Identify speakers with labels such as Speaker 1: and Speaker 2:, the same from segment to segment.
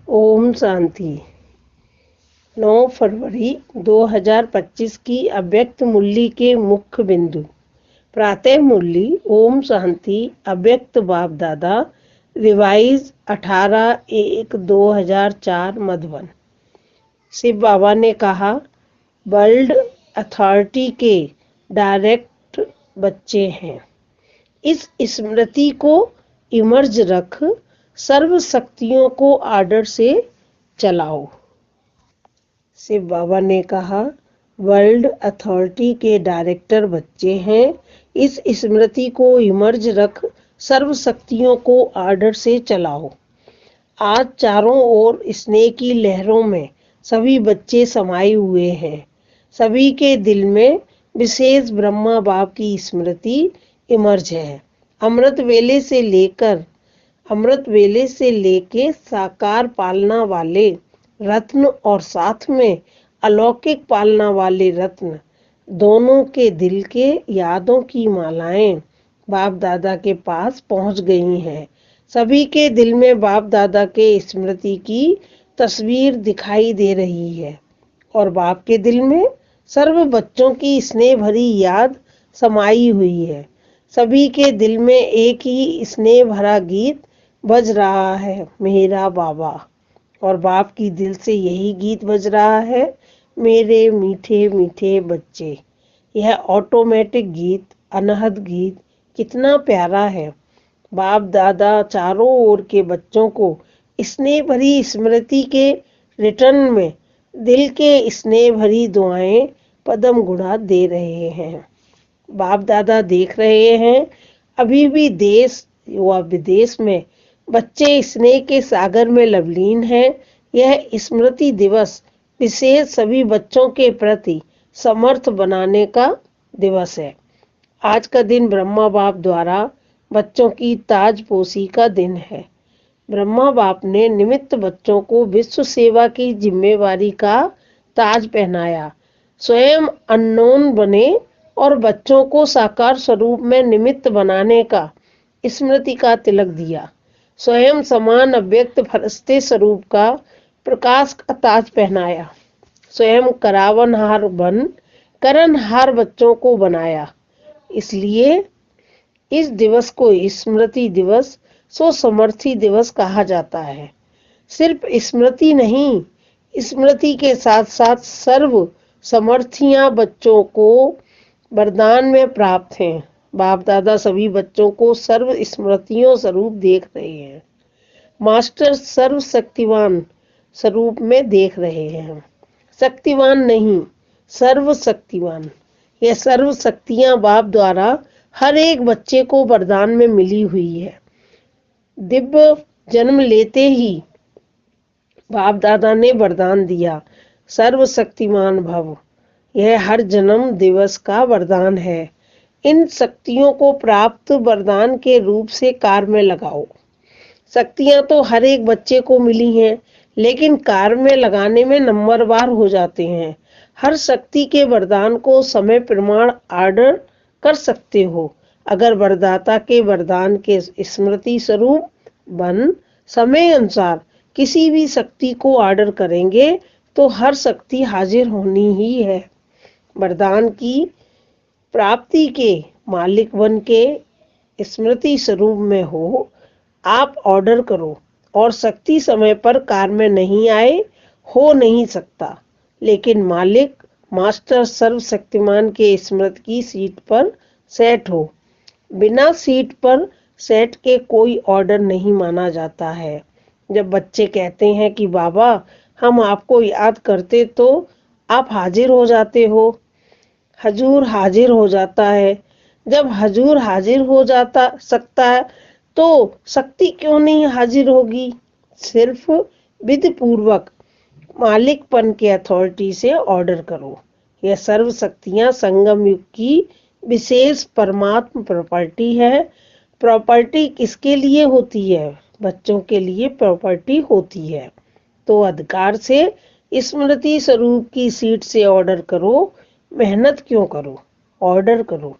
Speaker 1: ओम शांति। 9 फरवरी 2025 की अव्यक्त मुरली के मुख्य बिंदु। प्रातः मुरली ओम शांति। अव्यक्त बाप दादा रिवाइज 18/1/2004 मधुबन। शिव बाबा ने कहा, वर्ल्ड अथॉरिटी के डायरेक्ट बच्चे हैं। इस स्मृति को इमर्ज रख सर्व शक्तियों को आर्डर से चलाओ। शिव बाबा ने कहा, वर्ल्ड अथॉरिटी के डायरेक्टर बच्चे हैं। इस स्मृति को इमर्ज रख सर्व शक्तियों को आर्डर से चलाओ। आज चारों ओर स्नेह की लहरों में सभी बच्चे समाये हुए हैं। सभी के दिल में विशेष ब्रह्मा बाप की स्मृति इमर्ज है। अमृत वेले से लेके साकार पालना वाले रत्न और साथ में अलौकिक पालना वाले रत्न, दोनों के दिल के यादों की मालाएं बाप दादा के पास पहुंच गई हैं। सभी के दिल में बाप दादा के स्मृति की तस्वीर दिखाई दे रही है और बाप के दिल में सर्व बच्चों की स्नेह भरी याद समाई हुई है। सभी के दिल में एक ही स्नेह भरा गीत बज रहा है, मेरा बाबा। और बाप की दिल से यही गीत बज रहा है, मेरे मीठे मीठे बच्चे। यह ऑटोमेटिक गीत, अनहद गीत कितना प्यारा है। बाप दादा चारों ओर के बच्चों को स्नेह भरी स्मृति के रिटर्न में दिल के स्नेह भरी दुआएं पदम गुढ़ा दे रहे हैं। बाप दादा देख रहे हैं, अभी भी देश व विदेश में बच्चे स्नेह के सागर में लवलीन हैं। यह स्मृति दिवस विशेष सभी बच्चों के प्रति समर्थ बनाने का दिवस है। आज का दिन ब्रह्मा बाप द्वारा बच्चों की ताजपोशी का दिन है। ब्रह्मा बाप ने निमित्त बच्चों को विश्व सेवा की जिम्मेवारी का ताज पहनाया। स्वयं अननोन बने और बच्चों को साकार स्वरूप में निमित्त बनाने का स्मृति का तिलक दिया। स्वयं समान अव्यक्त फरिश्ते स्वरूप का प्रकाश का ताज पहनाया। स्वयं करावनहार बन करनहार बच्चों को बनाया। इसलिए इस दिवस को स्मृति दिवस, सो समर्थी दिवस कहा जाता है। सिर्फ स्मृति नहीं, स्मृति के साथ साथ सर्व समर्थियां बच्चों को वरदान में प्राप्त हैं। बाप दादा सभी बच्चों को सर्व स्मृतियों स्वरूप देख रहे हैं। मास्टर सर्व शक्तिवान स्वरूप में देख रहे हैं। शक्तिवान नहीं, सर्व शक्तिवान। यह सर्व शक्तियां बाप द्वारा हर एक बच्चे को वरदान में मिली हुई है। दिव्य जन्म लेते ही बाप दादा ने वरदान दिया, सर्वशक्तिमान भव। यह हर जन्म दिवस का वरदान है। इन शक्तियों को प्राप्त वरदान के रूप से कार्य में लगाओ। शक्तियां तो हर एक बच्चे को मिली हैं, लेकिन कार्य में लगाने में नंबरवार हो जाते हैं। हर शक्ति के वरदान को समय प्रमाण आर्डर कर सकते हो। अगर वरदाता के वरदान के स्मृति स्वरूप बन समय अनुसार किसी भी शक्ति को ऑर्डर करेंगे तो हर शक्ति हाजिर होनी ही है। वरदान की प्राप्ति के मालिक बन के स्मृति स्वरूप में हो, आप ऑर्डर करो और शक्ति समय पर कार्य में नहीं आए, हो नहीं सकता। लेकिन मालिक मास्टर सर्वशक्तिमान के स्मृति की सीट पर सेट हो। बिना सीट पर सेट के कोई ऑर्डर नहीं माना जाता है। जब बच्चे कहते हैं कि बाबा हम आपको याद करते तो आप हाजिर हो जाते हो, हजूर हाजिर हो जाता है। जब हजूर हाजिर हो जाता सकता है तो शक्ति क्यों नहीं हाजिर होगी। सिर्फ विधि पूर्वक मालिकपन के अथॉरिटी से ऑर्डर करो। यह सर्व शक्तियां संगम युग की विशेष परमात्म प्रॉपर्टी है। प्रॉपर्टी किसके लिए होती है? बच्चों के लिए प्रॉपर्टी होती है। तो अधिकार से स्मृति स्वरूप की सीट से ऑर्डर करो। मेहनत क्यों करो, ऑर्डर करो।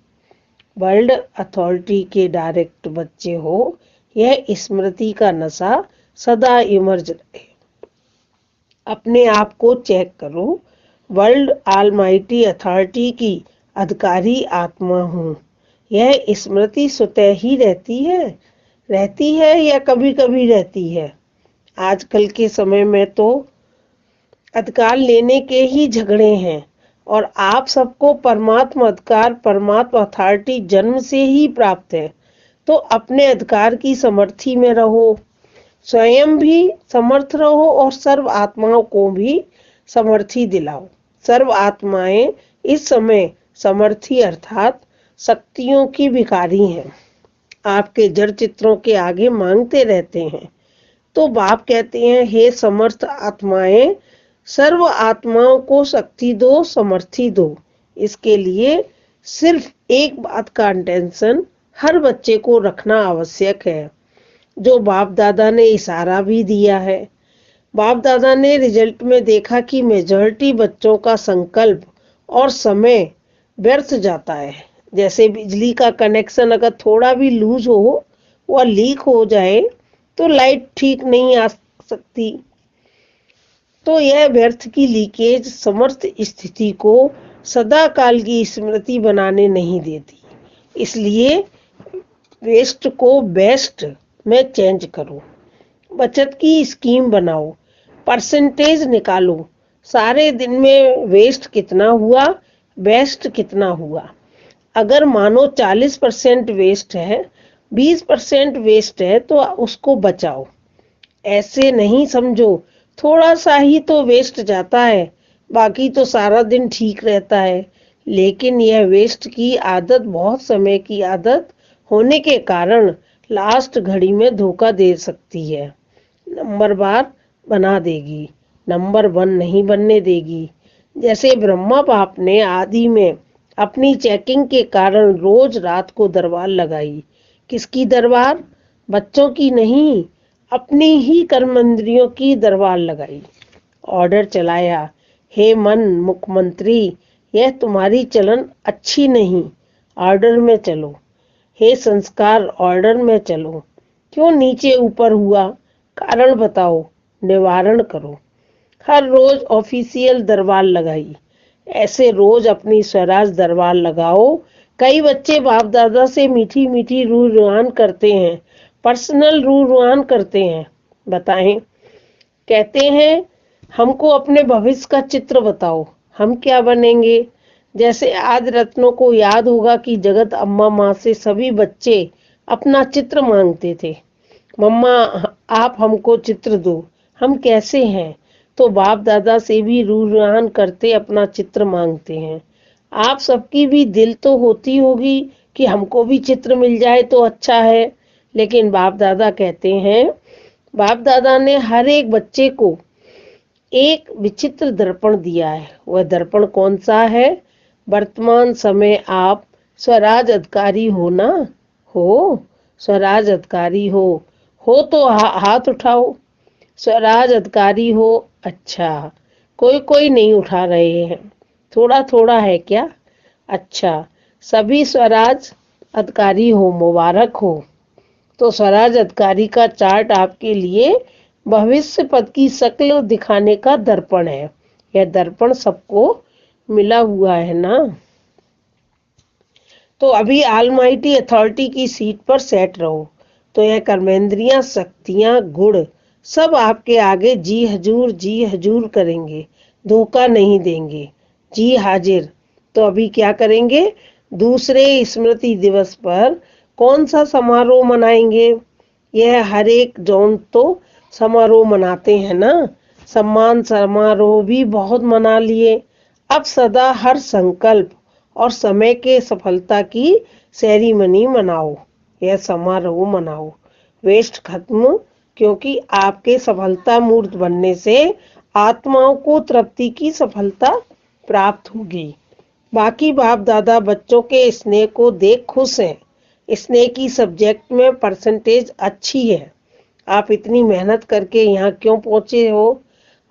Speaker 1: वर्ल्ड अथॉरिटी के डायरेक्ट बच्चे हो। यह स्मृति का नशा सदा इमर्ज रहे। अपने आप को चेक करो। वर्ल्ड ऑलमाइटी अथॉरिटी की अधिकारी आत्मा हूँ। यह स्मृति स्वतः ही रहती है या कभी कभी रहती है। आजकल के समय में तो अधिकार लेने के ही झगड़े हैं, और आप सबको परमात्मा अधिकार, परमात्मा अथॉरिटी जन्म से ही प्राप्त है। तो अपने अधिकार की समर्थी में रहो, स्वयं भी समर्थ रहो और सर्व आत्माओं को भी समर्थी दिलाओ। सर्व आत्माएं इस समय समर्थी अर्थात शक्तियों की भिखारी हैं, आपके जड़ चित्रों के आगे मांगते रहते हैं। तो बाप कहते हैं, हे समर्थ आत्माएं, सर्व आत्माओं को शक्ति दो, समर्थी दो। इसके लिए सिर्फ एक बात का अटेंशन हर बच्चे को रखना आवश्यक है, जो बाप दादा ने इशारा भी दिया है। बाप दादा ने रिजल्ट में देखा कि मेजॉरिटी बच्चों का संकल्प और समय व्यर्थ जाता है। जैसे बिजली का कनेक्शन अगर थोड़ा भी लूज हो, वह लीक हो जाए तो लाइट ठीक नहीं आ सकती। तो यह व्यर्थ की लीकेज समर्थ स्थिति को सदा काल की स्मृति बनाने नहीं देती। इसलिए वेस्ट को बेस्ट में चेंज करो, बचत की स्कीम बनाओ, परसेंटेज निकालो। सारे दिन में वेस्ट कितना हुआ, बेस्ट कितना हुआ। अगर मानो 40% वेस्ट है, 20% वेस्ट है, तो उसको बचाओ। ऐसे नहीं समझो थोड़ा सा ही तो वेस्ट जाता है, बाकी तो सारा दिन ठीक रहता है। लेकिन यह वेस्ट की आदत बहुत समय की आदत होने के कारण लास्ट घड़ी में धोखा दे सकती है। नंबर बार बना देगी, नंबर 1 नहीं बनने देगी। जैसे ब्रह्मा बाप ने आदि में अपनी चेकिंग के कारण रोज रात को दरबार लगाई। किसकी दरबार? बच्चों की नहीं, अपनी ही कर्मेंद्रियों की दरबार लगाई। ऑर्डर चलाया, हे मन मुख्यमंत्री, यह तुम्हारी चलन अच्छी नहीं, ऑर्डर में चलो। हे संस्कार, ऑर्डर में चलो। क्यों नीचे ऊपर हुआ, कारण बताओ, निवारण करो। हर रोज ऑफिशियल दरबार लगाई, ऐसे रोज अपनी स्वराज दरबार लगाओ। कई बच्चे बाप दादा से मीठी मीठी रूहान करते हैं, पर्सनल रूहान करते हैं। बताएं, कहते हैं हमको अपने भविष्य का चित्र बताओ, हम क्या बनेंगे। जैसे आज रत्नों को याद होगा कि जगत अम्मा माँ से सभी बच्चे अपना चित्र मांगते थे। मम्मा आप हमको चित्र दो, हम कैसे हैं। तो बाप दादा से भी रूहान करते अपना चित्र मांगते हैं। आप सबकी भी दिल तो होती होगी कि हमको भी चित्र मिल जाए तो अच्छा है। लेकिन बाप दादा कहते हैं, बाप दादा ने हर एक बच्चे को एक विचित्र दर्पण दिया है। वह दर्पण कौन सा है? वर्तमान समय आप स्वराज अधिकारी हो ना? हो, स्वराज अधिकारी हो तो हाथ उठाओ। स्वराज अधिकारी हो, अच्छा। कोई नहीं उठा रहे हैं, थोड़ा थोड़ा है क्या? अच्छा, सभी स्वराज अधिकारी हो, मुबारक हो। तो स्वराज अधिकारी का चार्ट आपके लिए भविष्य पद की शक्ल दिखाने का दर्पण है। यह दर्पण सबको मिला हुआ है ना? तो अभी ऑलमाइटी अथॉरिटी की सीट पर सेट रहो। तो यह कर्मेंद्रियां, शक्तियां, गुण सब आपके आगे जी हजूर करेंगे, धोखा नहीं देंगे। जी हाजिर। तो अभी क्या करेंगे? दूसरे स्मृति दिवस पर कौन सा समारोह मनाएंगे? यह हर एक जोन तो समारोह मनाते हैं ना। सम्मान समारोह भी बहुत मना लिए। अब सदा हर संकल्प और समय के सफलता की सेरेमनी मनाओ। यह समारोह मनाओ, वेस्ट खत्म। क्योंकि आपके सफलता मूर्त बनने से आत्माओं को तृप्ति की सफलता प्राप्त होगी। बाकी बाप दादा बच्चों के स्नेह को देख खुश हैं। स्नेह की सब्जेक्ट में परसेंटेज अच्छी है। आप इतनी मेहनत करके यहाँ क्यों पहुंचे हो?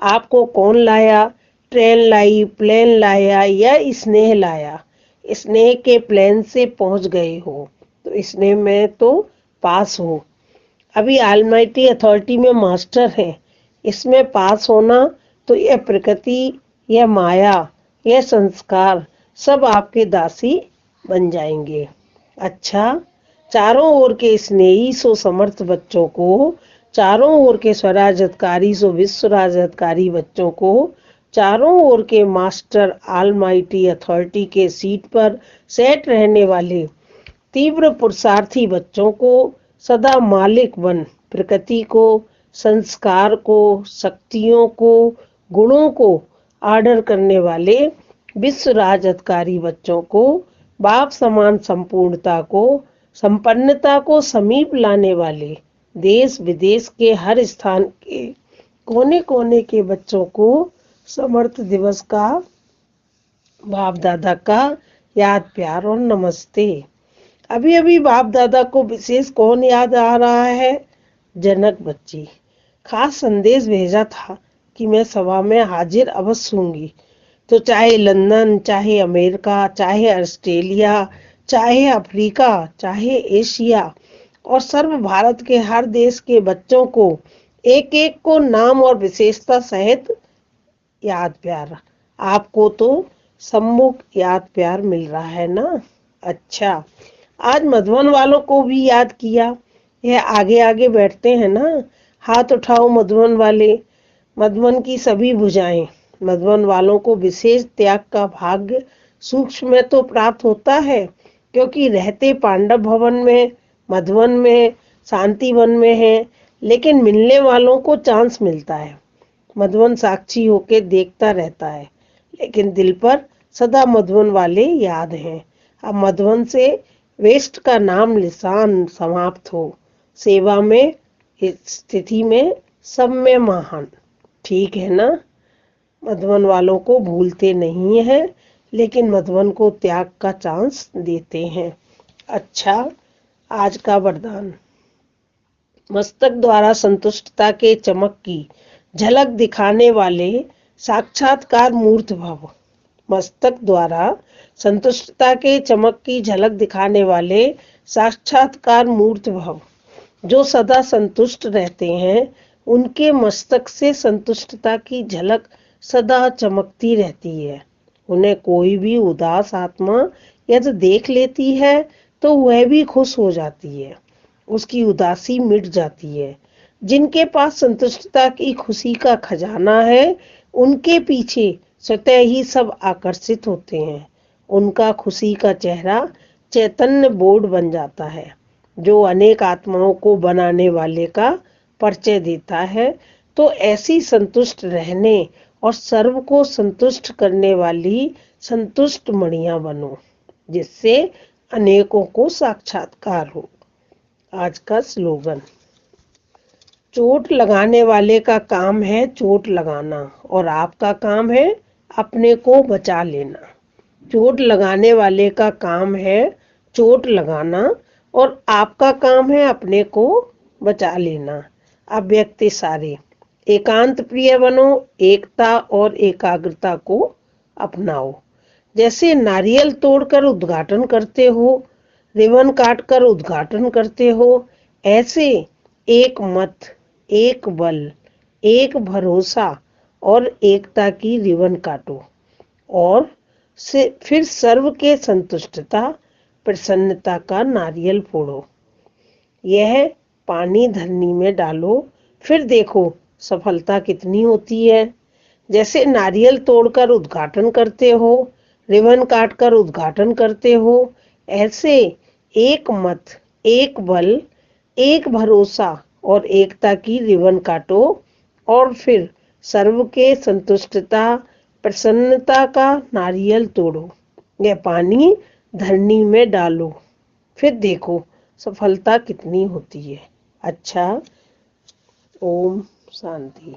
Speaker 1: आपको कौन लाया? ट्रेन लाई, प्लेन लाया या स्नेह लाया? स्नेह के प्लेन से पहुंच गए हो, तो स्नेह में तो पास हो। अभी ऑलमाइटी अथॉरिटी में मास्टर है, इसमें पास होना तो यह प्रकृति, यह माया, यह संस्कार सब आपके दासी बन जाएंगे। अच्छा, चारों ओर के स्नेही सो समर्थ बच्चों को, चारों ओर के स्वराजत्कारी सो विश्व राजत्कारी बच्चों को, चारों ओर के मास्टर ऑलमाइटी अथॉरिटी के सीट पर सेट रहने वाले तीव्र पुरुषार्थी बच्चों को, सदा मालिक बन प्रकृति को, संस्कार को, शक्तियों को, गुणों को आर्डर करने वाले विश्व राजत्कारी बच्चों को, बाप समान संपूर्णता को, संपन्नता को समीप लाने वाले देश विदेश के हर स्थान के कोने कोने के बच्चों को समर्थ दिवस का बाप दादा का याद, प्यार और नमस्ते। अभी अभी बाप दादा को विशेष कौन याद आ रहा है? जनक बच्ची। खास संदेश भेजा था कि मैं सभा में हाजिर अवश्य होंगी। तो चाहे लंदन, चाहे अमेरिका, चाहे ऑस्ट्रेलिया, चाहे अफ्रीका, चाहे एशिया और सर्व भारत के हर देश के बच्चों को एक एक को नाम और विशेषता सहित याद प्यार। आपको तो सम्मुख याद प्यार मिल रहा है ना? अच्छा, आज मधुबन वालों को भी याद किया। यह आगे आगे बैठते हैं ना। हाथ उठाओ मधुबन वाले। मधुबन की सभी भुजाएं। मधुबन वालों को विशेष त्याग का भाग्य सूक्ष्म में तो प्राप्त होता है, क्योंकि रहते पांडव भवन में, मधुबन में, शांति वन में है, लेकिन मिलने वालों को चांस मिलता है। मधुबन साक्षी होके देखता रहता है, लेकिन दिल पर सदा मधुबन वाले याद हैं। अब मधुबन से वेस्ट का नाम निशान समाप्त हो। सेवा में, स्थिति में, सब में महान। ठीक है ना? मधुबन वालों को भूलते नहीं हैं, लेकिन मधुबन को त्याग का चांस देते हैं। अच्छा, आज का वरदान। मस्तक द्वारा संतुष्टता के चमक की झलक दिखाने वाले साक्षात्कार मूर्त भव। मस्तक द्वारा संतुष्टता के चमक की झलक दिखाने वाले साक्षात्कार मूर्त भव। जो सदा संतुष्ट रहते हैं, उनके मस्तक से संतुष्टता की झलक सदा चमकती रहती है। उन्हें कोई भी उदास आत्मा यदि देख लेती है तो वह भी खुश हो जाती है, उसकी उदासी मिट जाती है। जिनके पास संतुष्टता की खुशी का खजाना है, उनके पीछे स्वतः ही सब आकर्षित होते हैं। उनका खुशी का चेहरा चैतन्य बोर्ड बन जाता है, जो अनेक आत्माओं को बनाने वाले का परिचय देता है। तो ऐसी संतुष्ट रहने और सर्व को संतुष्ट करने वाली संतुष्ट मणियां बनो, जिससे अनेकों को साक्षात्कार हो। आज का स्लोगन। चोट लगाने वाले का काम है चोट लगाना, और आपका काम है अपने को बचा लेना। चोट लगाने वाले का काम है चोट लगाना, और आपका काम है अपने को बचा लेना। अब व्यक्ति सारे एकांत प्रिय बनो, एकता और एकाग्रता को अपनाओ। जैसे नारियल तोड़कर उद्घाटन करते हो, रिबन काटकर उद्घाटन करते हो, ऐसे एक मत, एक बल, एक भरोसा और एकता की रिबन काटो, और फिर सर्व के संतुष्टता प्रसन्नता का नारियल फोड़ो। यह पानी धरनी में डालो, फिर देखो सफलता कितनी होती है। जैसे नारियल तोड़कर उद्घाटन करते हो, रिबन काटकर उद्घाटन करते हो, ऐसे एक मत, एक बल, एक भरोसा और एकता की रिबन काटो, और फिर सर्व के संतुष्टता प्रसन्नता का नारियल तोड़ो। यह पानी धरनी में डालो, फिर देखो सफलता कितनी होती है। अच्छा, ओम शांति।